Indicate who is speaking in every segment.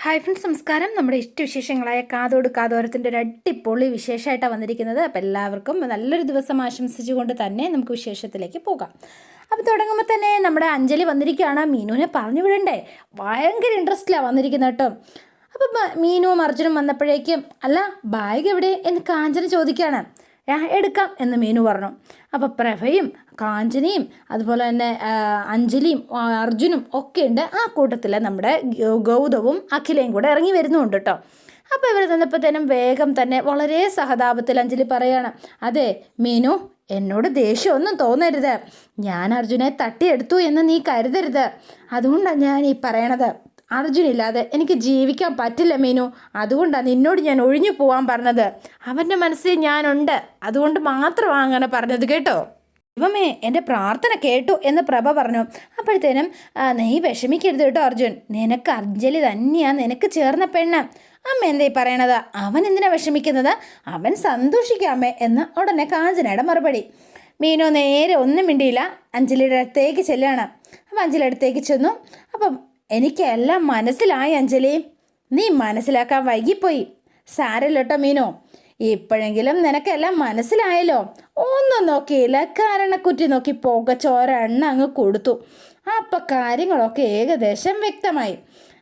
Speaker 1: Hi friends, നമസ്കാരം. നമ്മുടെ ഇഷ്ടവിശേഷങ്ങളായ കാതോട് കാതോരത്തിൻ്റെ ഒരു അടിപൊളി വിശേഷമായിട്ടാണ് വന്നിരിക്കുന്നത്. അപ്പോൾ എല്ലാവർക്കും നല്ലൊരു ദിവസം ആശംസിച്ചുകൊണ്ട് തന്നെ നമുക്ക് വിശേഷത്തിലേക്ക് പോകാം. അപ്പോൾ തുടങ്ങുമ്പോൾ തന്നെ നമ്മുടെ അഞ്ജലി വന്നിരിക്കുകയാണ്. മീനുവിനെ പറഞ്ഞു വിടണ്ടേ, ഭയങ്കര ഇൻട്രസ്റ്റിലാണ് വന്നിരിക്കുന്നത് കേട്ടോ. അപ്പം മീനുവും അർജുനും വന്നപ്പോഴേക്കും അല്ല ബാഗ് എവിടെ എന്ന് കാഞ്ചന ചോദിക്കുകയാണ്. എടുക്കാം എന്ന് മീനു പറഞ്ഞു. അപ്പോൾ പ്രഭയും കാഞ്ചനയും അതുപോലെ തന്നെ അഞ്ജലിയും അർജുനും ഒക്കെ ഉണ്ട്. ആ കൂട്ടത്തിൽ നമ്മുടെ ഗൗതവും അഖിലയും കൂടെ ഇറങ്ങി വരുന്നുണ്ട് കേട്ടോ. അപ്പോൾ ഇവർ നിന്നപ്പോഴത്തേനും വേഗം തന്നെ വളരെ സഹതാപത്തിൽ അഞ്ജലി പറയാണ്, അതെ മീനു, എന്നോട് ദേഷ്യമൊന്നും തോന്നരുത്. ഞാൻ അർജുനെ തട്ടിയെടുത്തു എന്ന് നീ കരുതരുത്. അതുകൊണ്ടാണ് ഞാൻ ഈ പറയണത്. അർജുനില്ലാതെ എനിക്ക് ജീവിക്കാൻ പറ്റില്ല മീനു. അതുകൊണ്ടാണ് നിന്നോട് ഞാൻ ഒഴിഞ്ഞു പോകാൻ പറഞ്ഞത്. അവൻ്റെ മനസ്സിൽ ഞാനുണ്ട്, അതുകൊണ്ട് മാത്രമാണ് അങ്ങനെ പറഞ്ഞത് കേട്ടോ. ദൈവമേ, എൻ്റെ പ്രാർത്ഥന കേട്ടു എന്ന് പ്രഭ പറഞ്ഞു. അപ്പോഴത്തേനും നീ വിഷമിക്കരുത് കേട്ടോ അർജുൻ, നിനക്ക് അഞ്ജലി തന്നെയാണ് നിനക്ക് ചേർന്ന പെണ്ണ്. അമ്മ എന്തായി പറയണത്? അവൻ എന്തിനാ വിഷമിക്കുന്നത്? അവൻ സന്തോഷിക്കാമേ എന്ന് ഉടനെ കാഞ്ചനയുടെ മറുപടി. മീനു നേരെ ഒന്നും മിണ്ടിയില്ല, അഞ്ജലിയുടെ അടുത്തേക്ക് ചെല്ലുകയാണ്. അപ്പം അഞ്ജലി അടുത്തേക്ക് ചെന്നു. അപ്പം എനിക്കെല്ലാം മനസ്സിലായി അഞ്ജലി, നീ മനസ്സിലാക്കാൻ വൈകിപ്പോയി. സാരമില്ല കേട്ടോ മീനു, ഇപ്പോഴെങ്കിലും നിനക്കെല്ലാം മനസ്സിലായല്ലോ. ഒന്നും നോക്കിയില്ല, കാരണക്കുറ്റി നോക്കി പുകച്ചോര എണ്ണ അങ്ങ് കൊടുത്തു. അപ്പം കാര്യങ്ങളൊക്കെ ഏകദേശം വ്യക്തമായി.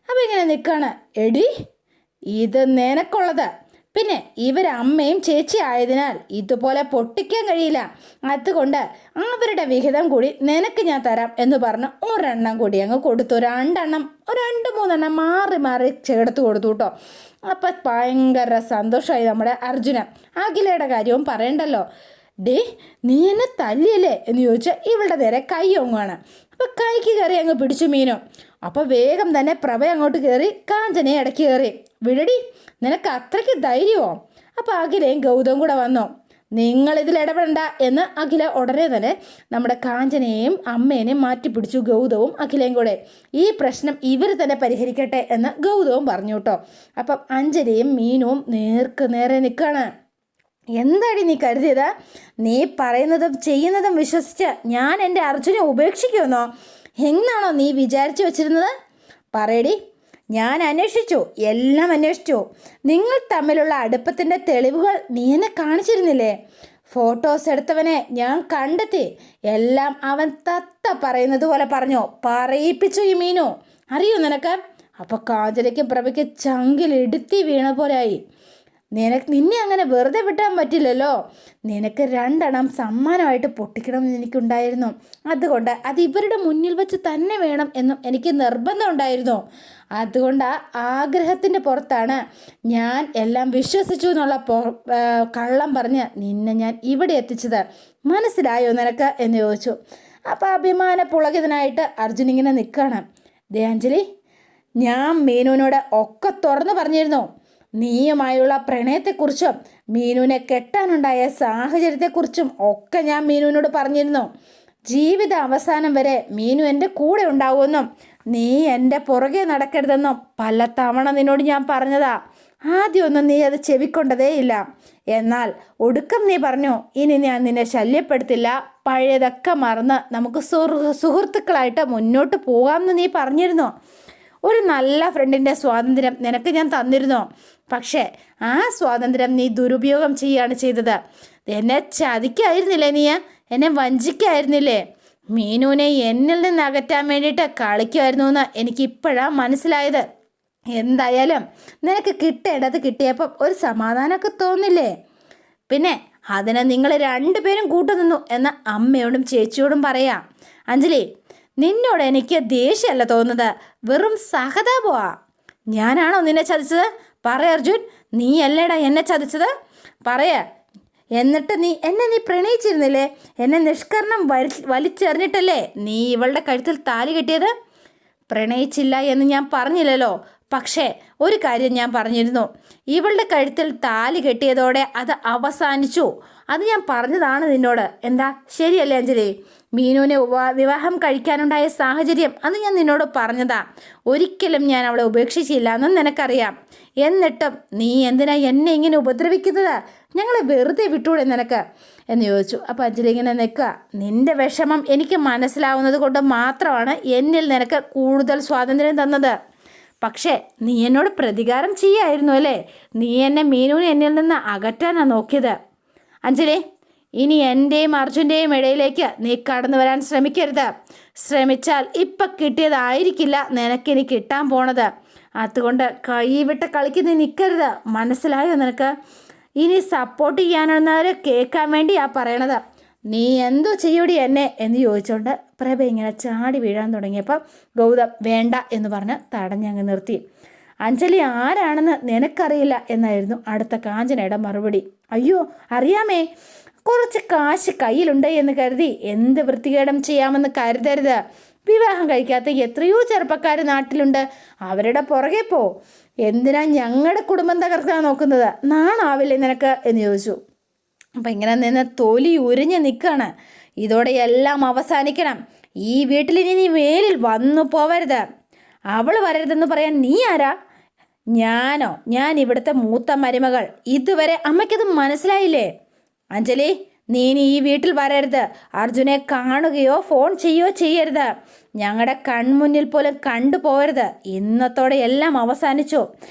Speaker 1: അപ്പം ഇങ്ങനെ നിൽക്കുകയാണ്. എടി, ഇത് നിനക്കുള്ളത്. പിന്നെ ഇവരമ്മയും ചേച്ചി ആയതിനാൽ ഇതുപോലെ പൊട്ടിക്കാൻ കഴിയില്ല. അതുകൊണ്ട് അവരുടെ വിഹിതം കൂടി നിനക്ക് ഞാൻ തരാം എന്ന് പറഞ്ഞ് ഒരെണ്ണം കൂടി അങ്ങ് കൊടുത്തു. രണ്ട് മൂന്നെണ്ണം മാറി മാറി ചേർത്ത് കൊടുത്തു കേട്ടോ. അപ്പം ഭയങ്കര സന്തോഷമായി നമ്മുടെ അർജുന. അഖിലയുടെ കാര്യവും പറയണ്ടല്ലോ. ഡേ, നീ എന്നെ തല്ലിയല്ലേ എന്ന് ചോദിച്ചാൽ ഇവളുടെ നേരെ കൈ ഒങ്ങുവാണ്. അപ്പം കൈക്ക് കയറി അങ്ങ് പിടിച്ചു മീനു. അപ്പോൾ വേഗം തന്നെ പ്രഭ അങ്ങോട്ട് കയറി കാഞ്ചനയെ ഇടയ്ക്ക് കയറി. വിടടി, നിനക്ക് അത്രയ്ക്ക് ധൈര്യമോ? അപ്പോൾ അഖിലയും ഗൗതവും കൂടെ വന്നു. നിങ്ങളിതിൽ ഇടപെടണ്ട എന്ന് അഖില ഉടനെ തന്നെ നമ്മുടെ കാഞ്ചനയെയും അമ്മേനെയും മാറ്റിപ്പിടിച്ചു. ഗൗതവും അഖിലയും കൂടെ ഈ പ്രശ്നം ഇവർ തന്നെ പരിഹരിക്കട്ടെ എന്ന് ഗൗതവും പറഞ്ഞു കേട്ടോ. അപ്പം അഞ്ജലിയും മീനുവും നേർക്ക് നേരെ നിൽക്കുകയാണ്. എന്താടി നീ കരുതിയത്? നീ പറയുന്നതും ചെയ്യുന്നതും വിശ്വസിച്ച് ഞാൻ എൻ്റെ അർജുനെ ഉപേക്ഷിക്കുമെന്നോ എന്നാണോ നീ വിചാരിച്ചു വച്ചിരുന്നത്? പറയടി. ഞാൻ അന്വേഷിച്ചു, എല്ലാം അന്വേഷിച്ചു. നിങ്ങൾ തമ്മിലുള്ള അടുപ്പത്തിൻ്റെ തെളിവുകൾ നീ എന്നെ കാണിച്ചിരുന്നില്ലേ? ഫോട്ടോസ് എടുത്തവനെ ഞാൻ കണ്ടെത്തി. എല്ലാം അവൻ പറയുന്നത് പോലെ പറഞ്ഞു, പറയിപ്പിച്ചു ഈ മീനു. അറിയോ നിനക്ക്? അപ്പോൾ കാജലയ്ക്കും പ്രഭയ്ക്ക് ചങ്കിലിടുത്തി വീണ പോലെയായി. നിന്നെ അങ്ങനെ വെറുതെ വിട്ടാൻ പറ്റില്ലല്ലോ. നിനക്ക് 2 സമ്മാനമായിട്ട് പൊട്ടിക്കണമെന്ന് എനിക്കുണ്ടായിരുന്നു. അതുകൊണ്ട് അത് ഇവരുടെ മുന്നിൽ വെച്ച് തന്നെ വേണം എന്നും എനിക്ക് നിർബന്ധം ഉണ്ടായിരുന്നു. അതുകൊണ്ട് ആഗ്രഹത്തിൻ്റെ പുറത്താണ് ഞാൻ എല്ലാം വിശ്വസിച്ചു എന്നുള്ള കള്ളം പറഞ്ഞ് നിന്നെ ഞാൻ ഇവിടെ എത്തിച്ചത്. മനസ്സിലായോ നിനക്ക് എന്ന് ചോദിച്ചു. അപ്പോൾ അഭിമാന പുളകിതനായിട്ട് അർജുൻ ഇങ്ങനെ നിൽക്കുകയാണ്. ദേ അഞ്ജലി, ഞാൻ മീനുവിനോട് ഒക്കെ തുറന്നു പറഞ്ഞിരുന്നു. നീയുമായുള്ള പ്രണയത്തെക്കുറിച്ചും മീനുവിനെ കെട്ടാനുണ്ടായ സാഹചര്യത്തെക്കുറിച്ചും ഒക്കെ ഞാൻ മീനുവിനോട് പറഞ്ഞിരുന്നു. ജീവിത അവസാനം വരെ മീനു എൻ്റെ കൂടെ ഉണ്ടാവുമെന്നും നീ എൻ്റെ പുറകെ നടക്കരുതെന്നും പല തവണ നിന്നോട് ഞാൻ പറഞ്ഞതാ. ആദ്യമൊന്നും നീ അത് ചെവിക്കൊണ്ടതേയില്ല. എന്നാൽ ഒടുക്കം നീ പറഞ്ഞു, ഇനി ഞാൻ നിന്നെ ശല്യപ്പെടുത്തില്ല, പഴയതൊക്കെ മറന്ന് നമുക്ക് സുഹൃത്തുക്കളായിട്ട് മുന്നോട്ട് പോകാമെന്ന് നീ പറഞ്ഞിരുന്നു. ഒരു നല്ല ഫ്രണ്ടിൻ്റെ സ്വാതന്ത്ര്യം നിനക്ക് ഞാൻ തന്നിരുന്നു. പക്ഷേ ആ സ്വാതന്ത്ര്യം നീ ദുരുപയോഗം ചെയ്യുകയാണ് ചെയ്തത്. എന്നെ ചതിക്കായിരുന്നില്ലേ? നീ എന്നെ വഞ്ചിക്കായിരുന്നില്ലേ? മീനുവിനെ എന്നിൽ നിന്ന് അകറ്റാൻ വേണ്ടിയിട്ട് കളിക്കുമായിരുന്നു എന്ന് എനിക്കിപ്പോഴാണ് മനസ്സിലായത്. എന്തായാലും നിനക്ക് കിട്ടേണ്ടത് കിട്ടിയപ്പം ഒരു സമാധാനമൊക്കെ തോന്നില്ലേ? പിന്നെ അതിനെ നിങ്ങൾ 2 പേരും കൂട്ടുനിന്നു എന്ന് അമ്മയോടും ചേച്ചിയോടും പറയാം. അഞ്ജലി, നിന്നോട് എനിക്ക് ദേഷ്യമല്ല തോന്നുന്നത്, വെറും സഹതാപമാ. ഞാനാണോ നിന്നെ ചതിച്ചത്? പറ അർജുൻ, നീ അല്ലേടാ എന്നെ ചതിച്ചത്? പറയ. എന്നിട്ട് എന്നെ പ്രണയിച്ചിരുന്നില്ലേ? എന്നെ നിഷ്കരണം വലിച്ചെറിഞ്ഞിട്ടല്ലേ നീ ഇവളുടെ കഴുത്തിൽ താലി കെട്ടിയത്? പ്രണയിച്ചില്ല എന്ന് ഞാൻ പറഞ്ഞില്ലല്ലോ. പക്ഷേ ഒരു കാര്യം ഞാൻ പറഞ്ഞിരുന്നു, ഇവളുടെ കഴുത്തിൽ താലി കെട്ടിയതോടെ അത് അവസാനിച്ചു. അത് ഞാൻ പറഞ്ഞതാണ് നിന്നോട്. എന്താ ശരിയല്ലേ അഞ്ജലി? മീനുവിനെ വിവാഹം കഴിക്കാനുണ്ടായ സാഹചര്യം അത് ഞാൻ നിന്നോട് പറഞ്ഞതാ. ഒരിക്കലും ഞാൻ അവളെ ഉപേക്ഷിച്ചില്ല എന്നും നിനക്കറിയാം. എന്നിട്ടും നീ എന്തിനാ എന്നെ ഇങ്ങനെ ഉപദ്രവിക്കുന്നത്? ഞങ്ങളെ വെറുതെ വിട്ടൂടെ നിനക്ക് എന്ന് ചോദിച്ചു. അപ്പോൾ അഞ്ജലി ഇങ്ങനെ നിൽക്കുക. നിൻ്റെ വിഷമം എനിക്ക് മനസ്സിലാവുന്നത് കൊണ്ട് മാത്രമാണ് എന്നിൽ നിനക്ക് കൂടുതൽ സ്വാതന്ത്ര്യം തന്നത്. പക്ഷേ നീ എന്നോട് പ്രതികാരം ചെയ്യായിരുന്നു അല്ലേ? നീ എന്നെ മീനുവിനെ എന്നിൽ നിന്ന് അകറ്റാനാണ് നോക്കിയത്. അഞ്ജലി, ഇനി എൻ്റെയും അർജുൻ്റെയും ഇടയിലേക്ക് നീ കടന്നു വരാൻ ശ്രമിക്കരുത്. ശ്രമിച്ചാൽ ഇപ്പം കിട്ടിയതായിരിക്കില്ല നിനക്കിനി കിട്ടാൻ പോണത്. അതുകൊണ്ട് കൈവിട്ട് കളിക്ക് നീ നിൽക്കരുത്. മനസ്സിലായോ നിനക്ക്? ഇനി സപ്പോർട്ട് ചെയ്യാനെന്നവരെ കേൾക്കാൻ വേണ്ടിയാ പറയണത്. നീ എന്തോ ചെയ്യൂടി എന്നെ എന്ന് ചോദിച്ചുകൊണ്ട് പ്രഭ ഇങ്ങനെ ചാടി വീഴാൻ തുടങ്ങിയപ്പോൾ ഗൗതം വേണ്ട എന്ന് പറഞ്ഞ് തടഞ്ഞങ്ങ് നിർത്തി. അഞ്ജലി ആരാണെന്ന് നിനക്കറിയില്ല എന്നായിരുന്നു അടുത്ത കാഞ്ചനയുടെ മറുപടി. അയ്യോ അറിയാമേ, കുറച്ച് കാശ് കയ്യിലുണ്ട് എന്ന് കരുതി എന്ത് വൃത്തികേടും ചെയ്യാമെന്ന് കരുതരുത്. വിവാഹം കഴിക്കാത്ത എത്രയോ ചെറുപ്പക്കാർ നാട്ടിലുണ്ട്. അവരുടെ പുറകെ പോ. എന്തിനാ ഞങ്ങളുടെ കുടുംബം തകർക്കാൻ നോക്കുന്നത്? നാണാവില്ലേ നിനക്ക് എന്ന് ചോദിച്ചു. അപ്പം ഇങ്ങനെ നിന്ന് തൊലി ഉരിഞ്ഞ് നിൽക്കുകയാണ്. ഇതോടെ എല്ലാം അവസാനിക്കണം. ഈ വീട്ടിലിനി നീ മേലിൽ വന്നു പോവരുത്. അവൾ വരരുതെന്ന് പറയാൻ നീ ആരാ? ഞാനോ? ഞാൻ ഇവിടുത്തെ മൂത്ത മരുമകൾ. ഇതുവരെ അമ്മയ്ക്കത് മനസ്സിലായില്ലേ? അഞ്ജലി, നീ ഇനി ഈ വീട്ടിൽ വരരുത്. അർജുനെ കാണുകയോ ഫോൺ ചെയ്യുകയോ ചെയ്യരുത്. ഞങ്ങളുടെ കൺമുന്നിൽ പോലും കണ്ടുപോകരുത്. ഇന്നത്തോടെ എല്ലാം അവസാനിച്ചു.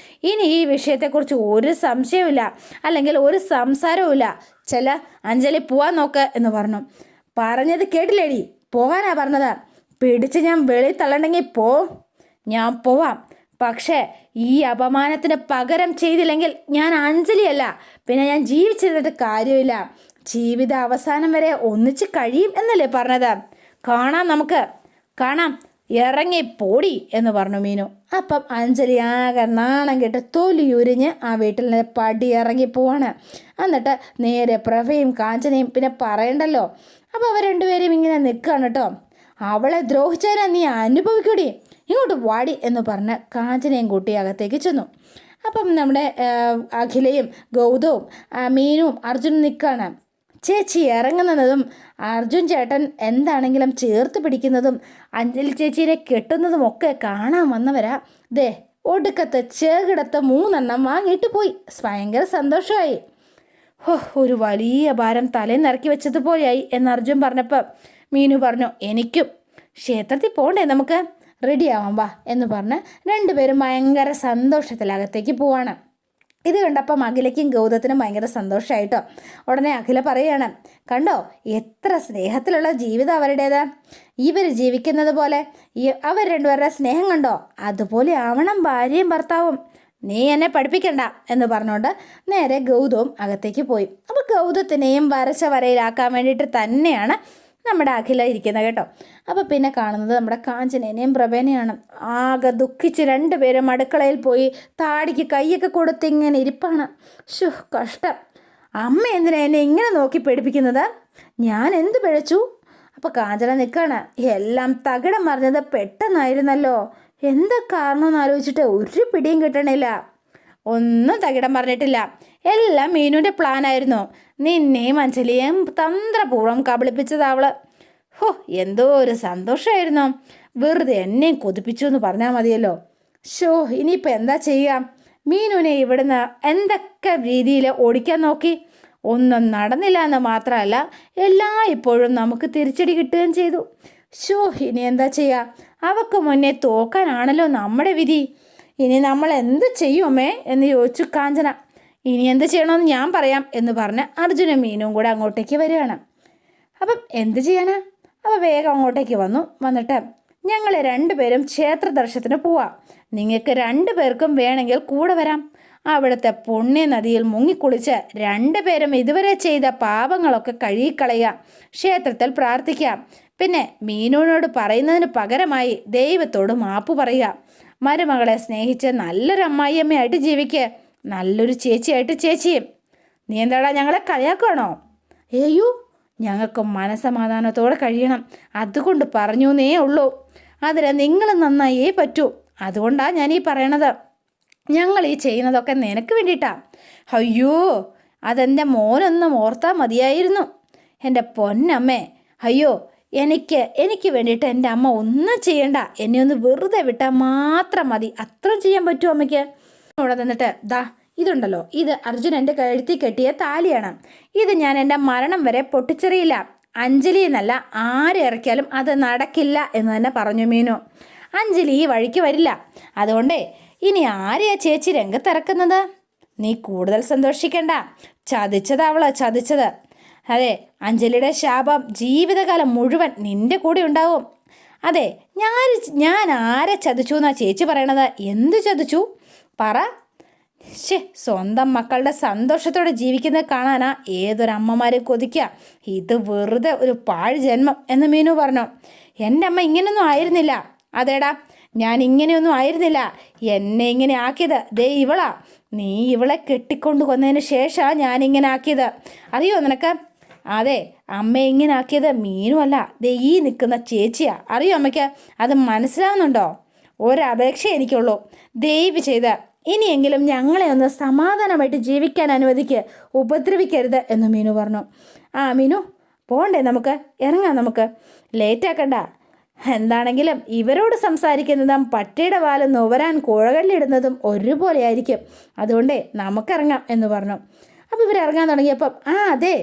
Speaker 1: ഇനി ഈ വിഷയത്തെക്കുറിച്ച് ഒരു സംശയവുമില്ല, അല്ലെങ്കിൽ ഒരു സംസാരവുമില്ല. ചില അഞ്ജലി പോവാൻ നോക്ക് എന്ന് പറഞ്ഞു. പറഞ്ഞത് കേട്ടില്ലേടി? പോകാനാ പറഞ്ഞത്. പിടിച്ച് ഞാൻ വെളിയിൽ തള്ളണ്ടെങ്കിൽ പോ. ഞാൻ പോവാം. പക്ഷേ ഈ അപമാനത്തിന് പകരം ചെയ്തില്ലെങ്കിൽ ഞാൻ അഞ്ജലിയല്ല. പിന്നെ ഞാൻ ജീവിച്ചിരുന്നിട്ട് കാര്യമില്ല. ജീവിത അവസാനം വരെ ഒന്നിച്ച് കഴിയും എന്നല്ലേ പറഞ്ഞത്? കാണാം, നമുക്ക് കാണാം. ഇറങ്ങി പോടി എന്ന് പറഞ്ഞു മീനു. അപ്പം അഞ്ജലി ആകെ നാണം കെട്ട് തൊലിയുരിഞ്ഞ് ആ വീട്ടിൽ നിന്ന് പടി ഇറങ്ങി പോവാണ്. എന്നിട്ട് നേരെ പ്രഭയും കാഞ്ചനയും പിന്നെ പറയണ്ടല്ലോ. അപ്പോൾ അവർ രണ്ടുപേരും ഇങ്ങനെ നിൽക്കുകയാണ് കേട്ടോ. അവളെ ദ്രോഹിച്ചാൽ നീ അനുഭവിക്കൂടി, ഇങ്ങോട്ട് വാടി എന്ന് പറഞ്ഞ് കാഞ്ചനയും കൂട്ടി അകത്തേക്ക് ചെന്നു. അപ്പം നമ്മുടെ അഖിലയും ഗൗതവും മീനുവും അർജുനും നിൽക്കുകയാണ്. ചേച്ചി ഇറങ്ങുന്നതും അർജുൻ ചേട്ടൻ എന്താണെങ്കിലും ചേർത്ത് പിടിക്കുന്നതും അഞ്ജലി ചേച്ചീനെ കെട്ടുന്നതും ഒക്കെ കാണാൻ വന്നവരാ. ദേ ഒടുക്കത്തെ ചേകിടത്ത് 3 വാങ്ങിയിട്ട് പോയി. ഭയങ്കര സന്തോഷമായി. ഒരു വലിയ ഭാരം തലേന്ന് ഇറക്കി വെച്ചതുപോലെയായി എന്ന് അർജുൻ പറഞ്ഞപ്പോൾ മീനു പറഞ്ഞു, എനിക്കും ക്ഷേത്രത്തിൽ പോകണ്ടേ, നമുക്ക് റെഡിയാവാം വാ എന്ന് പറഞ്ഞ് രണ്ടുപേരും ഭയങ്കര സന്തോഷത്തിലകത്തേക്ക് പോവാണ്. ഇത് കണ്ടപ്പം അഖിലയ്ക്കും ഗൗതത്തിനും ഭയങ്കര സന്തോഷമായിട്ടോ. ഉടനെ അഖില പറയാണ്, കണ്ടോ എത്ര സ്നേഹത്തിലുള്ള ജീവിതം അവരുടേത്. ഇവർ ജീവിക്കുന്നത് പോലെ അവർ രണ്ടുപേരുടെ സ്നേഹം കണ്ടോ? അതുപോലെ ആവണം ഭാര്യയും ഭർത്താവും. നീ എന്നെ പഠിപ്പിക്കണ്ട എന്ന് പറഞ്ഞുകൊണ്ട് നേരെ ഗൗതവും അകത്തേക്ക് പോയി. അപ്പോൾ ഗൗതത്തിനെയും വരച്ച വരയിലാക്കാൻ വേണ്ടിയിട്ട് തന്നെയാണ് നമ്മുടെ അഖില ഇരിക്കുന്നത് കേട്ടോ. അപ്പോൾ പിന്നെ കാണുന്നത് നമ്മുടെ കാഞ്ചനേനെയും പ്രഭേനെയാണ്. ആകെ ദുഃഖിച്ച് രണ്ടുപേരും അടുക്കളയിൽ പോയി താടിക്ക് കൈയൊക്കെ കൊടുത്ത് ഇങ്ങനെ ഇരിപ്പാണ്. കഷ്ടം. അമ്മ എന്തിനാ എന്നെ ഇങ്ങനെ നോക്കി പേടിപ്പിക്കുന്നത്? ഞാൻ എന്ത് പിഴച്ചു? അപ്പോൾ കാഞ്ചന നിൽക്കുകയാണ്. എല്ലാം തകിടം മറിഞ്ഞത് പെട്ടെന്നായിരുന്നല്ലോ. എന്താ കാരണമെന്ന് ആലോചിച്ചിട്ട് ഒരു പിടിയും കിട്ടണില്ല. ഒന്നും തകിടം പറഞ്ഞിട്ടില്ല. എല്ലാം മീനുവിൻ്റെ പ്ലാനായിരുന്നു. നിന്നെയും അഞ്ജലിയെയും തന്ത്രപൂർവ്വം കബളിപ്പിച്ചത് അവള്. എന്തോ ഒരു സന്തോഷമായിരുന്നു. വെറുതെ എന്നെയും കൊതിപ്പിച്ചു എന്ന് പറഞ്ഞാൽ മതിയല്ലോ. ഇനിയിപ്പോൾ എന്താ ചെയ്യുക? മീനുവിനെ ഇവിടുന്ന് എന്തൊക്കെ രീതിയിൽ ഓടിക്കാൻ നോക്കി, ഒന്നും നടന്നില്ല എന്ന് മാത്രമല്ല ഇപ്പോഴും നമുക്ക് തിരിച്ചടി കിട്ടുകയും ചെയ്തു. ഇനി എന്താ ചെയ്യുക? അവക്ക് മുന്നേ തോക്കാനാണല്ലോ നമ്മുടെ വിധി. ഇനി നമ്മൾ എന്ത് ചെയ്യുമേ എന്ന് ചോദിച്ചു കാഞ്ചന. ഇനി എന്ത് ചെയ്യണമെന്ന് ഞാൻ പറയാം എന്ന് പറഞ്ഞ് അർജുനും മീനും കൂടെ അങ്ങോട്ടേക്ക് വരികയാണ്. അപ്പം എന്ത് ചെയ്യാനാ? അപ്പോൾ വേഗം അങ്ങോട്ടേക്ക് വന്നിട്ട് ഞങ്ങൾ രണ്ടുപേരും ക്ഷേത്ര ദർശനത്തിന് പോവാം. നിങ്ങൾക്ക് 2 പേർക്കും വേണമെങ്കിൽ കൂടെ വരാം. അവിടുത്തെ പുണ്യ നദിയിൽ മുങ്ങിക്കുളിച്ച് 2 പേരും ഇതുവരെ ചെയ്ത പാപങ്ങളൊക്കെ കഴുകിക്കളയുക. ക്ഷേത്രത്തിൽ പ്രാർത്ഥിക്കാം. പിന്നെ മീനുവിനോട് പറയുന്നതിന് പകരമായി ദൈവത്തോട് മാപ്പ് പറയുക. മരുമകളെ സ്നേഹിച്ച് നല്ലൊരു അമ്മായിയമ്മയായിട്ട് ജീവിക്കുക. നല്ലൊരു ചേച്ചിയായിട്ട് ചേച്ചിയും. നീ എന്താടാ ഞങ്ങളെ കളിയാക്കുകയാണോ? ഞങ്ങൾക്ക് മനസമാധാനത്തോടെ കഴിയണം, അതുകൊണ്ട് പറഞ്ഞേ ഉള്ളൂ. അതിന് നിങ്ങൾ നന്നായേ പറ്റൂ. അതുകൊണ്ടാണ് ഞാൻ ഈ പറയണത്. ഞങ്ങൾ ഈ ചെയ്യുന്നതൊക്കെ നിനക്ക് വേണ്ടിയിട്ടാ. അതെൻ്റെ മോനൊന്നും ഓർത്താൽ മതിയായിരുന്നു. എൻ്റെ പൊന്നമ്മേ, എനിക്ക് വേണ്ടിയിട്ട് എൻ്റെ അമ്മ ഒന്നും ചെയ്യണ്ട. എന്നെ ഒന്ന് വെറുതെ വിട്ടാൽ മാത്രം മതി. അത്രയും ചെയ്യാൻ പറ്റുമോ അമ്മയ്ക്ക്? ഇവിടെ നിന്നിട്ട് ഇതുണ്ടല്ലോ, ഇത് അർജുൻ എൻ്റെ കഴുത്തിൽ കെട്ടിയ താലിയാണ്. ഇത് ഞാൻ എൻ്റെ മരണം വരെ പൊട്ടിച്ചെറിയില്ല. അഞ്ജലി എന്നല്ല, ആര് ഇറക്കിയാലും അത് നടക്കില്ല എന്ന് തന്നെ പറഞ്ഞു മീനു. അഞ്ജലി ഈ വഴിക്ക് വരില്ല. അതുകൊണ്ടേ ഇനി ആരെയാ ചേച്ചി രംഗത്തിറക്കുന്നത്? നീ കൂടുതൽ സന്തോഷിക്കണ്ട. ചതിച്ചതാവള് ചതിച്ചത്. അതെ, അഞ്ജലിയുടെ ശാപം ജീവിതകാലം മുഴുവൻ നിന്റെ കൂടെ ഉണ്ടാവും. അതെ, ഞാൻ ആരെ ചതിച്ചു എന്നാ ചേച്ചി പറയണത്? എന്തു ചതിച്ചു പറ. സ്വന്തം മക്കളുടെ സന്തോഷത്തോടെ ജീവിക്കുന്നത് കാണാനാ ഏതൊരമ്മമാരും കൊതിക്കുക. ഇത് വെറുതെ ഒരു പാഴ് ജന്മം എന്ന് മീനു പറഞ്ഞു. എൻ്റെ അമ്മ ഇങ്ങനെയൊന്നും ആയിരുന്നില്ല. അതേടാ, ഞാൻ ഇങ്ങനെയൊന്നും ആയിരുന്നില്ല. എന്നെ ഇങ്ങനെ ആക്കിയത് ദേ ഇവളാ. നീ ഇവളെ കെട്ടിക്കൊണ്ട് കൊന്നതിന് ശേഷമാണ് ഞാനിങ്ങനെ ആക്കിയത്. അറിയോ നിനക്ക്? അതെ, അമ്മ ഇങ്ങനെ ആക്കിയത് മീനു അല്ല, ദേ ഈ നിൽക്കുന്ന ചേച്ചിയാ. അറിയോ അമ്മയ്ക്ക്? അത് മനസ്സിലാവുന്നുണ്ടോ? ഒരപേക്ഷ എനിക്കുള്ളൂ. ദയവ് ചെയ്ത് ഇനിയെങ്കിലും ഞങ്ങളെ ഒന്ന് സമാധാനമായിട്ട് ജീവിക്കാൻ അനുവദിക്ക്, ഉപദ്രവിക്കരുത് എന്ന് മീനു പറഞ്ഞു. മീനു പോണ്ടേ, നമുക്ക് ഇറങ്ങാം, നമുക്ക് ലേറ്റാക്കണ്ട. എന്താണെങ്കിലും ഇവരോട് സംസാരിക്കുന്നതും പട്ടിയുടെ വാല് നുവരാൻ കുഴകല്ലിടുന്നതും ഒരുപോലെ ആയിരിക്കും. അതുകൊണ്ടേ നമുക്കിറങ്ങാം എന്ന് പറഞ്ഞു. അപ്പോൾ ഇവരിറങ്ങാൻ തുടങ്ങിയപ്പം അതെ,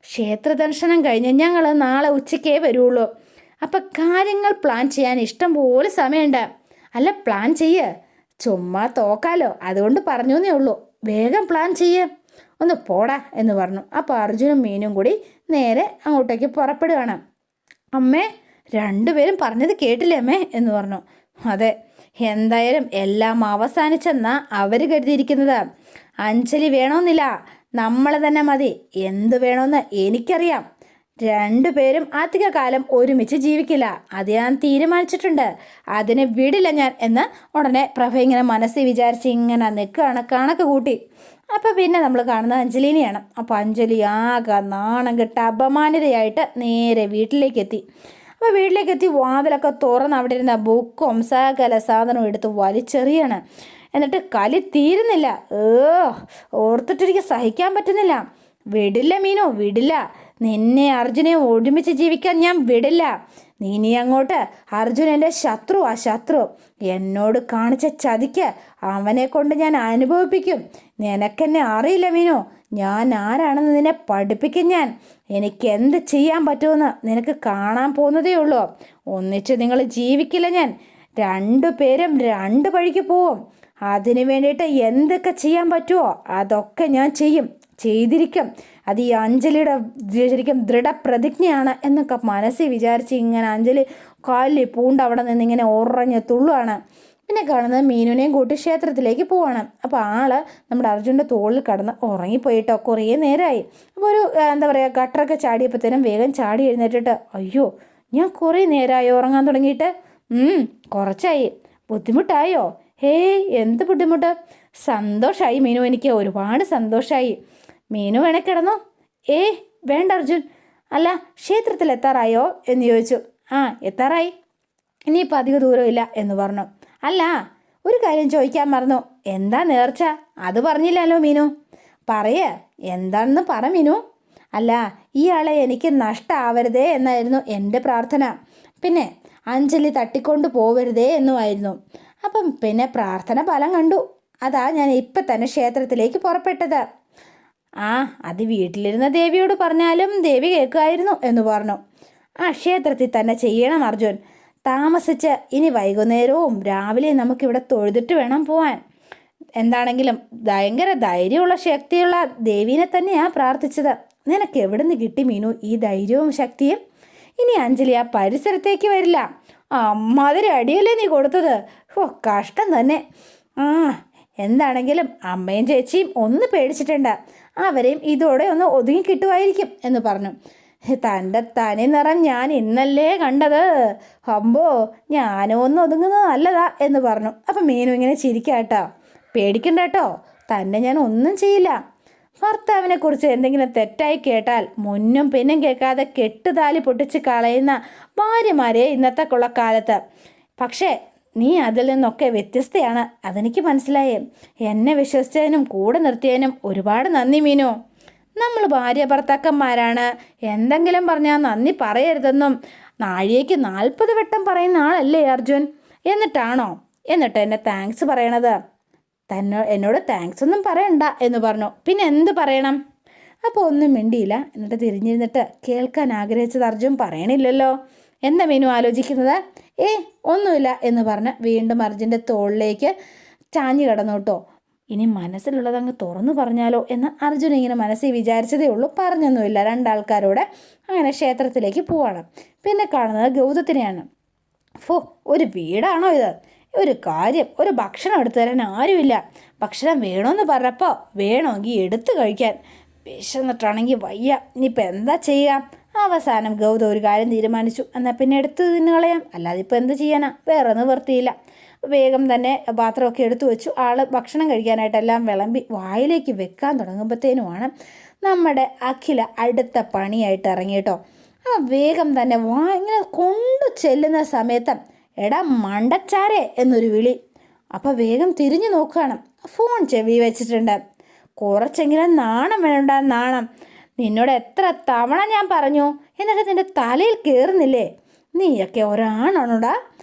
Speaker 1: ക്ഷേത്ര ദർശനം കഴിഞ്ഞ് ഞങ്ങൾ നാളെ ഉച്ചയ്ക്കേ വരുള്ളൂ. അപ്പം കാര്യങ്ങൾ പ്ലാൻ ചെയ്യാൻ ഇഷ്ടം പോലെ സമയമുണ്ട്. അല്ല, പ്ലാൻ ചെയ്യ്, ചുമ്മാ തോക്കാലോ, അതുകൊണ്ട് പറഞ്ഞു എന്നേ ഉള്ളൂ. വേഗം പ്ലാൻ ചെയ്യ്, ഒന്ന് പോടാ എന്ന് പറഞ്ഞു. അപ്പോൾ അർജുനും മീനും കൂടി നേരെ അങ്ങോട്ടേക്ക് പുറപ്പെടുകയാണ്. അമ്മേ, രണ്ടുപേരും പറഞ്ഞത് കേട്ടില്ലേ അമ്മേ എന്ന് പറഞ്ഞു. അതെ, എന്തായാലും എല്ലാം അവസാനിച്ചെന്നാ അവർ കരുതിയിരിക്കുന്നത്. അഞ്ജലി വേണമെന്നില്ല, നമ്മൾ തന്നെ മതി. എന്ത് വേണമെന്ന് എനിക്കറിയാം. രണ്ടുപേരും അധികകാലം ഒരുമിച്ച് ജീവിക്കില്ല, അത് ഞാൻ തീരുമാനിച്ചിട്ടുണ്ട്. അതിനെ വിടില്ല ഞാൻ എന്ന് ഉടനെ പ്രഭ ഇങ്ങനെ മനസ്സിൽ വിചാരിച്ച് ഇങ്ങനെ നിൽക്കുകയാണ്, കണക്ക് കൂട്ടി. അപ്പോൾ പിന്നെ നമ്മൾ കാണുന്നത് അഞ്ജലിനെയാണ്. അപ്പോൾ അഞ്ജലി ആകെ നാണം കെട്ട് അപമാനിതയായിട്ട് നേരെ വീട്ടിലേക്കെത്തി. അപ്പോൾ വീട്ടിലേക്കെത്തി വാതിലൊക്കെ തുറന്ന് അവിടെ ഇരുന്ന ബുക്കും സകല സാധനവും എടുത്ത് വലിച്ചെറിയാണ്. എന്നിട്ട് കലി തീരുന്നില്ല. ഓർത്തിട്ടിരിക്കും, സഹിക്കാൻ പറ്റുന്നില്ല. വിടില്ല മീനു, വിടില്ല. നിന്നെ അർജുനെയും ഒരുമിച്ച് ജീവിക്കാൻ ഞാൻ വിടില്ല. നീ അങ്ങോട്ട് അർജുൻ എൻ്റെ ശത്രുവാ, ശത്രു. എന്നോട് കാണിച്ച ചതിക്ക് അവനെ കൊണ്ട് ഞാൻ അനുഭവിപ്പിക്കും. നിനക്കെന്നെ അറിയില്ല മീനു, ഞാൻ ആരാണെന്ന് നിന്നെ പഠിപ്പിക്കും ഞാൻ. എനിക്ക് എന്ത് ചെയ്യാൻ പറ്റുമെന്ന് നിനക്ക് കാണാൻ പോകുന്നതേ ഉള്ളൂ. ഒന്നിച്ച് നിങ്ങൾ ജീവിക്കില്ല ഞാൻ. രണ്ടുപേരും രണ്ട് വഴിക്ക് പോവും. അതിനു വേണ്ടിയിട്ട് എന്തൊക്കെ ചെയ്യാൻ പറ്റുമോ അതൊക്കെ ഞാൻ ചെയ്തിരിക്കും. അത് ഈ അഞ്ജലിയുടെ ശരിക്കും ദൃഢപ്രതിജ്ഞയാണ് എന്നൊക്കെ മനസ്സിൽ വിചാരിച്ച് ഇങ്ങനെ അഞ്ജലി കാലിൽ പൂണ്ട് അവിടെ നിന്ന് ഇങ്ങനെ ഉറഞ്ഞ് തുള്ളുകയാണ്. പിന്നെ കാണുന്നത് മീനുവിനെയും കൂട്ടി ക്ഷേത്രത്തിലേക്ക് പോവാണ്. അപ്പോൾ നമ്മുടെ അർജുൻ്റെ തോളിൽ കടന്ന് ഉറങ്ങിപ്പോയിട്ടോ, കുറേ നേരമായി. അപ്പോൾ ഒരു എന്താ പറയുക, ഗട്ടറൊക്കെ ചാടിയപ്പോഴത്തേനും വേഗം ചാടി എഴുന്നേറ്റിട്ട്, അയ്യോ ഞാൻ കുറേ നേരമായി ഉറങ്ങാൻ തുടങ്ങിയിട്ട്. കുറച്ചായി. ബുദ്ധിമുട്ടായോ? എന്ത് ബുദ്ധിമുട്ട്? സന്തോഷമായി മീനു, എനിക്ക് ഒരുപാട് സന്തോഷമായി. മീനു വേണേ കിടന്നോ? വേണ്ട അർജുൻ. അല്ല, ക്ഷേത്രത്തിൽ എത്താറായോ എന്ന് ചോദിച്ചു. എത്താറായി, ഇനിയിപ്പോൾ അധിക ദൂരമില്ല എന്ന് പറഞ്ഞു. അല്ല, ഒരു കാര്യം ചോദിക്കാൻ മറന്നു. എന്താ നേർച്ച? അത് പറഞ്ഞില്ലല്ലോ മീനു. എന്താണെന്ന് പറ മീനു. അല്ല, ഇയാളെ എനിക്ക് നഷ്ടമാവരുതേ എന്നായിരുന്നു എൻ്റെ പ്രാർത്ഥന. പിന്നെ അഞ്ജലി തട്ടിക്കൊണ്ട് പോവരുതേ എന്നുമായിരുന്നു. അപ്പം പിന്നെ പ്രാർത്ഥന ഫലം കണ്ടു. അതാ ഞാൻ ഇപ്പം തന്നെ ക്ഷേത്രത്തിലേക്ക് പുറപ്പെട്ടത്. അത് വീട്ടിലിരുന്ന ദേവിയോട് പറഞ്ഞാലും ദേവി കേൾക്കുമായിരുന്നു എന്ന് പറഞ്ഞു. ക്ഷേത്രത്തിൽ തന്നെ ചെയ്യണം അർജുൻ. താമസിച്ച് ഇനി വൈകുന്നേരവും രാവിലെ നമുക്കിവിടെ തൊഴുതിട്ട് വേണം പോവാൻ. എന്താണെങ്കിലും ഭയങ്കര ധൈര്യമുള്ള ശക്തിയുള്ള ദേവീനെ തന്നെയാണ് പ്രാർത്ഥിച്ചത്. നിനക്ക് എവിടെ നിന്ന് കിട്ടി മീനു ഈ ധൈര്യവും ശക്തിയും? ഇനി അഞ്ജലി ആ പരിസരത്തേക്ക് വരില്ല. അമ്മാതിരി അടിയല്ലേ നീ കൊടുത്തത്. കഷ്ടം തന്നെ. എന്താണെങ്കിലും അമ്മയും ചേച്ചിയും ഒന്ന് പേടിച്ചിട്ടുണ്ട്. അവരെയും ഇതോടെ ഒന്ന് ഒതുങ്ങി കിട്ടുമായിരിക്കും എന്ന് പറഞ്ഞു. തൻ്റെ തനി നിറം ഞാൻ ഇന്നല്ലേ കണ്ടത്. അമ്പോ, ഞാനും ഒന്ന് ഒതുങ്ങുന്നത് നല്ലതാ എന്ന് പറഞ്ഞു. അപ്പം മീനു ഇങ്ങനെ ചിരിക്കാട്ടോ. പേടിക്കണ്ട കേട്ടോ, തന്നെ ഞാൻ ഒന്നും ചെയ്യില്ല. ഭർത്താവിനെക്കുറിച്ച് എന്തെങ്കിലും തെറ്റായി കേട്ടാൽ മുന്നും പിന്നും കേൾക്കാതെ കെട്ടുതാലി പൊട്ടിച്ച് കളയുന്ന ഭാര്യമാരെ ഇന്നത്തേക്കുള്ള കാലത്ത്. പക്ഷേ നീ അതിൽ നിന്നൊക്കെ വ്യത്യസ്തയാണ്, അതെനിക്ക് മനസ്സിലായേ. എന്നെ വിശ്വസിച്ചതിനും കൂടെ നിർത്തിയതിനും ഒരുപാട് നന്ദി മീനു. നമ്മൾ ഭാര്യ ഭർത്താക്കന്മാരാണ്, എന്തെങ്കിലും പറഞ്ഞാൽ നന്ദി പറയരുതെന്നും നാഴികയ്ക്ക് 40 വട്ടം പറയുന്ന ആളല്ലേ അർജുൻ. എന്നിട്ട് എന്നെ താങ്ക്സ് പറയണത്? എന്നോട് താങ്ക്സ് ഒന്നും പറയണ്ട എന്ന് പറഞ്ഞു. പിന്നെ എന്ത് പറയണം? അപ്പോൾ ഒന്നും മിണ്ടിയില്ല. എന്നിട്ട് തിരിഞ്ഞിരുന്നിട്ട് കേൾക്കാൻ ആഗ്രഹിച്ചത് അർജുൻ പറയണില്ലല്ലോ. എന്താ മീനു ആലോചിക്കുന്നത്? ഒന്നുമില്ല എന്ന് പറഞ്ഞ് വീണ്ടും അർജുൻ്റെ തോളിലേക്ക് ചാഞ്ഞു കിടന്നു കേട്ടോ. ഇനി മനസ്സിലുള്ളത് അങ്ങ് തുറന്നു പറഞ്ഞാലോ എന്ന് അർജുൻ ഇങ്ങനെ മനസ്സിൽ വിചാരിച്ചതേ ഉള്ളൂ. പറഞ്ഞൊന്നുമില്ല. രണ്ടാൾക്കാരോടെ അങ്ങനെ ക്ഷേത്രത്തിലേക്ക് പോവാണ്. പിന്നെ കാണുന്നത് ഗൗതത്തിനെയാണ്. ഒരു വീടാണോ ഇത്? ഒരു കാര്യം, ഒരു ഭക്ഷണം എടുത്തു തരാൻ ആരുമില്ല. ഭക്ഷണം വേണമെന്ന് പറഞ്ഞപ്പോൾ വേണമെങ്കിൽ എടുത്തു കഴിക്കാൻ. വിശന്നിട്ടാണെങ്കിൽ വയ്യ. ഇനിയിപ്പോൾ എന്താ ചെയ്യാം? അവസാനം ഗൗതം ഒരു കാര്യം തീരുമാനിച്ചു. എന്നാൽ പിന്നെ എടുത്ത് തിന്നു കളയാം, അല്ലാതെ ഇപ്പോൾ എന്ത് ചെയ്യാനാ? വേറെ നിവർത്തിയില്ല. വേഗം തന്നെ പാത്രമൊക്കെ എടുത്തു വെച്ചു. ആൾ ഭക്ഷണം കഴിക്കാനായിട്ടെല്ലാം വിളമ്പി വായിലേക്ക് വെക്കാൻ തുടങ്ങുമ്പോഴത്തേനുമാണ് നമ്മുടെ അഖില അടുത്ത പണിയായിട്ട് ഇറങ്ങി കേട്ടോ. വേഗം തന്നെ ഇങ്ങനെ കൊണ്ടു ചെല്ലുന്ന സമയത്ത് എടാ മണ്ടച്ചാരെ എന്നൊരു വിളി. അപ്പോൾ വേഗം തിരിഞ്ഞു നോക്കുകയാണ്. ഫോൺ ചെവി വെച്ചിട്ടുണ്ട്. കുറച്ചെങ്കിലും നാണം വേണ്ട. നാണം നിന്നോട് എത്ര തവണ ഞാൻ പറഞ്ഞു, എന്നിട്ട് നിൻ്റെ തലയിൽ കയറുന്നില്ലേ? നീയൊക്കെ ഒരാണാണോടാ?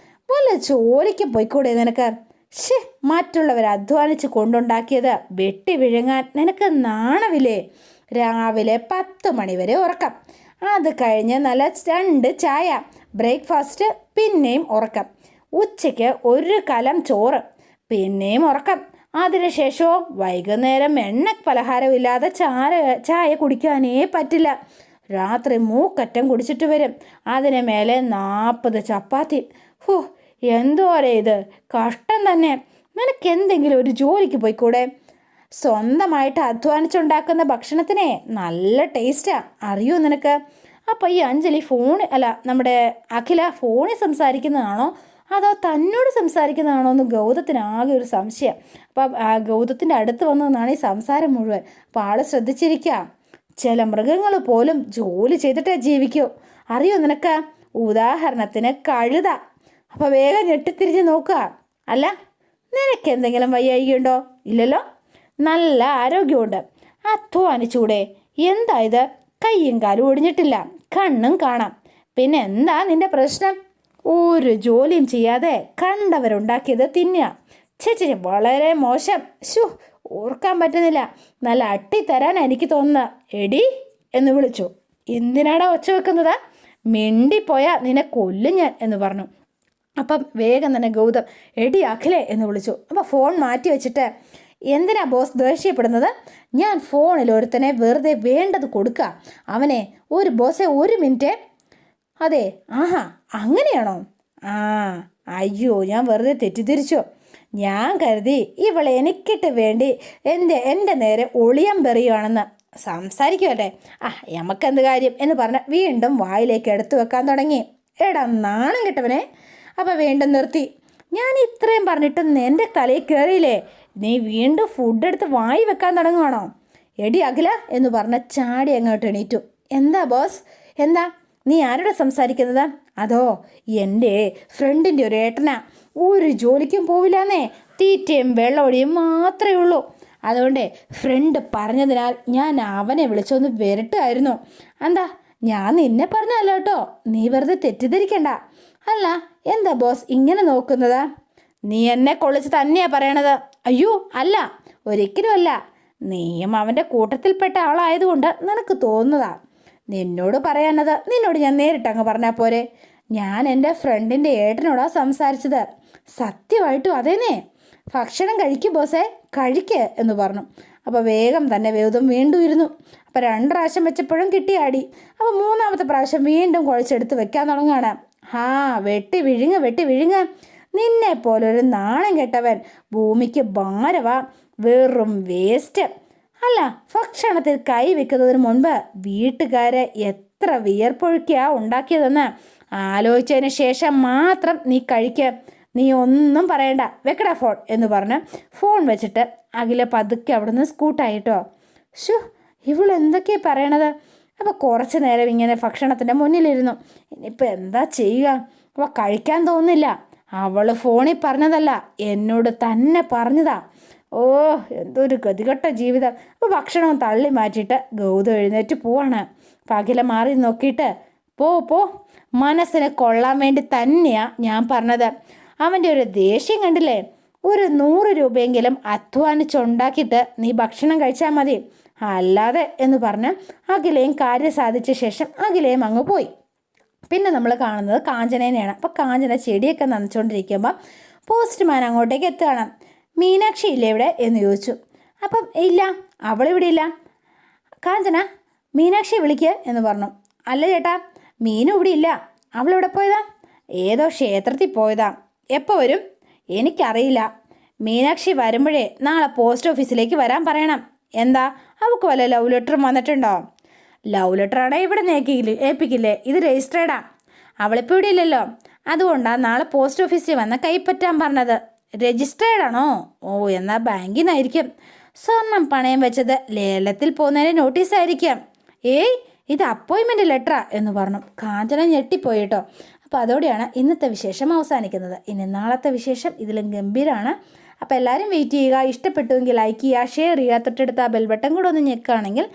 Speaker 1: വല്ല ജോലിക്ക് പോയിക്കൂടെ നിനക്ക്? മറ്റുള്ളവർ അധ്വാനിച്ച് കൊണ്ടുണ്ടാക്കിയത് വെട്ടി വിഴുങ്ങാൻ നിനക്ക് നാണമില്ലേ? രാവിലെ 10 മണി വരെ ഉറക്കം, അത് കഴിഞ്ഞ് നല്ല 2 ചായ, ബ്രേക്ക്ഫാസ്റ്റ്, പിന്നെയും ഉറക്കം. ഉച്ചയ്ക്ക് 1 കലം ചോറ്, പിന്നെയും ഉറക്കം. അതിനുശേഷമോ വൈകുന്നേരം എണ്ണ പലഹാരമില്ലാതെ ചായ കുടിക്കാനേ പറ്റില്ല. രാത്രി മൂക്കറ്റം കുടിച്ചിട്ട് വരും. അതിന് മേലെ 40 ചപ്പാത്തി. എന്തോരെ ഇത്, കഷ്ടം തന്നെ. നിനക്ക് എന്തെങ്കിലും ഒരു ജോലിക്ക് പോയിക്കൂടെ? സ്വന്തമായിട്ട് അധ്വാനിച്ചുണ്ടാക്കുന്ന ഭക്ഷണത്തിനെ നല്ല ടേസ്റ്റാ, അറിയോ നിനക്ക്? അപ്പം ഈ അഞ്ജലി നമ്മുടെ അഖില ഫോണിൽ സംസാരിക്കുന്നതാണോ അതോ തന്നോട് സംസാരിക്കുന്നതാണോ എന്ന് ഗൗതത്തിന് ആകെ ഒരു സംശയം. അപ്പം ഗൗതത്തിൻ്റെ അടുത്ത് വന്നതെന്നാണ് ഈ സംസാരം മുഴുവൻ. അപ്പോൾ ആൾ ശ്രദ്ധിച്ചിരിക്കുക. ചില മൃഗങ്ങൾ പോലും ജോലി ചെയ്തിട്ടേ ജീവിക്കൂ, അറിയോ നിനക്ക്? ഉദാഹരണത്തിന് കഴുത. അപ്പോൾ വേഗം ഞെട്ടിത്തിരിഞ്ഞ് നോക്കുക. അല്ല, നിനക്ക് എന്തെങ്കിലും വയ്യായികയുണ്ടോ? ഇല്ലല്ലോ, നല്ല ആരോഗ്യമുണ്ട്. അധ്വാനിച്ചൂടെ? എന്താ ഇത്? കയ്യും കാലും ഒടിഞ്ഞിട്ടില്ല, കണ്ണും കാണാം. പിന്നെ എന്താ നിന്റെ പ്രശ്നം? ഒരു ജോലിയും ചെയ്യാതെ കണ്ടവരുണ്ടാക്കിയത് തിന്നുക. ചേച്ചി വളരെ മോശം. ഓർക്കാൻ പറ്റുന്നില്ല. നല്ല അട്ടി തരാൻ എനിക്ക് തോന്നുന്ന. എടി എന്ന് വിളിച്ചു. എന്തിനാടാ ഒച്ച വെക്കുന്നത്? മിണ്ടിപ്പോയാ നിന്നെ കൊല്ലും ഞാൻ എന്ന് പറഞ്ഞു. അപ്പം വേഗം തന്നെ ഗൗതം എടി അഖിലേ എന്ന് വിളിച്ചു. അപ്പം ഫോൺ മാറ്റി വെച്ചിട്ട് എന്തിനാ ബോസ് ദേഷ്യപ്പെടുന്നത്? ഞാൻ ഫോണിൽ ഒരുത്തനെ വെറുതെ വേണ്ടത് കൊടുക്കുക. അവനെ ഒരു ബോസെ 1 മിനിറ്റ്. അതെ, ആഹാ അങ്ങനെയാണോ? അയ്യോ, ഞാൻ വെറുതെ തെറ്റിദ്ധരിച്ചോ. ഞാൻ കരുതി ഇവളെ എനിക്കിട്ട് വേണ്ടി എൻ്റെ നേരെ ഒളിയം പെറിയുവാണെന്ന്. സംസാരിക്കുമല്ലേ, എമക്കെന്ത് കാര്യം എന്ന് പറഞ്ഞ് വീണ്ടും വായിലേക്ക് എടുത്തു വെക്കാൻ തുടങ്ങി. എടാ നാണം കിട്ടവനെ. അപ്പം വീണ്ടും നിർത്തി. ഞാൻ ഇത്രയും പറഞ്ഞിട്ടും എൻ്റെ തലയിൽ കയറിയില്ലേ? നീ വീണ്ടും ഫുഡ് എടുത്ത് വായി വെക്കാൻ തുടങ്ങുവാണോ? എടി അഖില എന്ന് പറഞ്ഞ ചാടി അങ്ങോട്ട് എണീറ്റു. എന്താ ബോസ്? എന്താ നീ ആരോടെ സംസാരിക്കുന്നത്? അതോ എൻ്റെ ഫ്രണ്ടിൻ്റെ ഒരു ഏട്ടനാ. ഒരു ജോലിക്കും പോവില്ലാന്നേ, തീറ്റയും വെള്ളമൊടിയും മാത്രമേ ഉള്ളൂ. അതുകൊണ്ട് ഫ്രണ്ട് പറഞ്ഞതിനാൽ ഞാൻ അവനെ വിളിച്ചൊന്ന് വരട്ടുമായിരുന്നു. എന്താ, ഞാൻ നിന്നെ പറഞ്ഞല്ലോ കേട്ടോ, നീ വെറുതെ തെറ്റിദ്ധരിക്കണ്ട. അല്ല, എന്താ ബോസ് ഇങ്ങനെ നോക്കുന്നത്? നീ എന്നെ കൊള്ളിച്ച് തന്നെയാ പറയണത്. അയ്യോ അല്ല, ഒരിക്കലും അല്ല. നീയും അവൻ്റെ കൂട്ടത്തിൽപ്പെട്ട ആളായതുകൊണ്ട് നിനക്ക് തോന്നുന്നതാ. നിന്നോട് പറയാനത് നിന്നോട് ഞാൻ നേരിട്ടങ്ങ് പറഞ്ഞാൽ പോരെ. ഞാൻ എൻ്റെ ഫ്രണ്ടിൻ്റെ ഏട്ടനോടാ സംസാരിച്ചത്. സത്യമായിട്ടും അതേന്നേ. ഭക്ഷണം കഴിക്കും ബോസേ, കഴിക്ക് എന്ന് പറഞ്ഞു. അപ്പോൾ വേഗം തന്നെ വീണ്ടും ഇരുന്നു. അപ്പോൾ 2 പ്രാവശ്യം വെച്ചപ്പോഴും കിട്ടിയാടി. അപ്പോൾ 3ാമത്തെ പ്രാവശ്യം വീണ്ടും കുഴച്ചെടുത്ത് വെക്കാൻ തുടങ്ങുകയാണ്. വെട്ടി വിഴുങ്ങ. നിന്നെ പോലൊരു നാണം കെട്ടവൻ ഭൂമിക്ക് ഭാരവാ, വെറും വേസ്റ്റ്. അല്ല, ഭക്ഷണത്തിൽ കൈ വെക്കുന്നതിന് മുൻപ് വീട്ടുകാരെ എത്ര വിയർപ്പൊഴുക്കിയാ ഉണ്ടാക്കിയതെന്ന് ആലോചിച്ചതിന് ശേഷം മാത്രം നീ കഴിക്കുക. നീ ഒന്നും പറയണ്ട, വെക്കടാ ഫോൺ എന്ന് പറഞ്ഞ് ഫോൺ വെച്ചിട്ട് അഖില പതുക്കെ അവിടെ നിന്ന് സ്കൂട്ടായിട്ടോ. ഇവളെന്തൊക്കെയാണ് പറയണത്? അപ്പോൾ കുറച്ച് നേരം ഇങ്ങനെ ഭക്ഷണത്തിൻ്റെ മുന്നിലിരുന്നു. ഇനിയിപ്പോൾ എന്താ ചെയ്യുക? അപ്പോൾ കഴിക്കാൻ തോന്നില്ല. അവൾ ഫോണിൽ പറഞ്ഞതല്ല, എന്നോട് തന്നെ പറഞ്ഞതാ. എന്തൊരു ഗതികെട്ട ജീവിതം. അപ്പോൾ ഭക്ഷണവും തള്ളി മാറ്റിയിട്ട് ഗൗതം എഴുന്നേറ്റ് പോവാണ്. അപ്പോൾ അഖില മാറി നോക്കിയിട്ട് പോ, മനസ്സിനെ കൊള്ളാൻ വേണ്ടി തന്നെയാണ് ഞാൻ പറഞ്ഞത്. അവൻ്റെ ഒരു ദേഷ്യം കണ്ടില്ലേ? ഒരു 100 രൂപയെങ്കിലും അധ്വാനിച്ചുണ്ടാക്കിയിട്ട് നീ ഭക്ഷണം കഴിച്ചാൽ മതി, അല്ലാതെ എന്ന് പറഞ്ഞ് അഖിലയും കാര്യം സാധിച്ച ശേഷം അഖിലയും അങ്ങ് പോയി. പിന്നെ നമ്മൾ കാണുന്നത് കാഞ്ചനേനെയാണ്. അപ്പോൾ കാഞ്ചന ചെടിയൊക്കെ നനച്ചുകൊണ്ടിരിക്കുമ്പോൾ പോസ്റ്റ്മാൻ അങ്ങോട്ടേക്ക് എത്തുകയാണ്. മീനാക്ഷി ഇല്ലേ ഇവിടെ എന്ന് ചോദിച്ചു. അപ്പം ഇല്ല, അവളിവിടെ ഇല്ല. കാഞ്ചന, മീനാക്ഷി വിളിക്കുക എന്ന് പറഞ്ഞു. അല്ല ചേട്ടാ, മീനും ഇവിടെ ഇല്ല. അവളിവിടെ പോയതാ? ഏതോ ക്ഷേത്രത്തിൽ പോയതാ. എപ്പോൾ വരും? എനിക്കറിയില്ല. മീനാക്ഷി വരുമ്പോഴേ നാളെ പോസ്റ്റ് ഓഫീസിലേക്ക് വരാൻ പറയണം. എന്താ, അവൾക്ക് വല്ല ലവ് ലെറ്ററും വന്നിട്ടുണ്ടോ? ലവ് ലെറ്ററാണേ ഇവിടെ ഏൽപ്പിക്കില്ലേ? ഇത് രജിസ്റ്റേർഡാ. അവളിപ്പോൾ ഇവിടെ ഇല്ലല്ലോ, അതുകൊണ്ടാണ് നാളെ പോസ്റ്റ് ഓഫീസിൽ വന്ന് കൈപ്പറ്റാൻ പറഞ്ഞത്. രജിസ്റ്റേർഡാണോ? ഓ, എന്നാൽ ബാങ്കിൽ നിന്നായിരിക്കും. സ്വർണം പണയം വെച്ചത് ലേലത്തിൽ പോകുന്നതിന് നോട്ടീസായിരിക്കാം. ഏയ്, ഇത് അപ്പോയിൻമെൻ്റ് ലെറ്ററാ എന്ന് പറഞ്ഞു. കാഞ്ചന ഞെട്ടിപ്പോയി കേട്ടോ. അപ്പോൾ അതോടെയാണ് ഇന്നത്തെ വിശേഷം അവസാനിക്കുന്നത്. ഇനി നാളത്തെ വിശേഷം ഇതിലും ഗംഭീരമാണ്. അപ്പോൾ എല്ലാവരും വെയിറ്റ് ചെയ്യുക. ഇഷ്ടപ്പെട്ടുവെങ്കിൽ ലൈക്ക് ചെയ്യുക, ഷെയർ ചെയ്യുക, തൊട്ടടുത്ത് ആ ബെൽ ബട്ടൺ കൂടെ ഒന്ന് ഞെക്കുകയാണെങ്കിൽ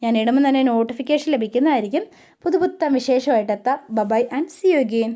Speaker 1: ഞാൻ ഇടുമ്പോൾ തന്നെ നോട്ടിഫിക്കേഷൻ ലഭിക്കുന്നതായിരിക്കും. പുതുപുത്തൻ വിശേഷമായിട്ടെത്താം. Bye and see you again.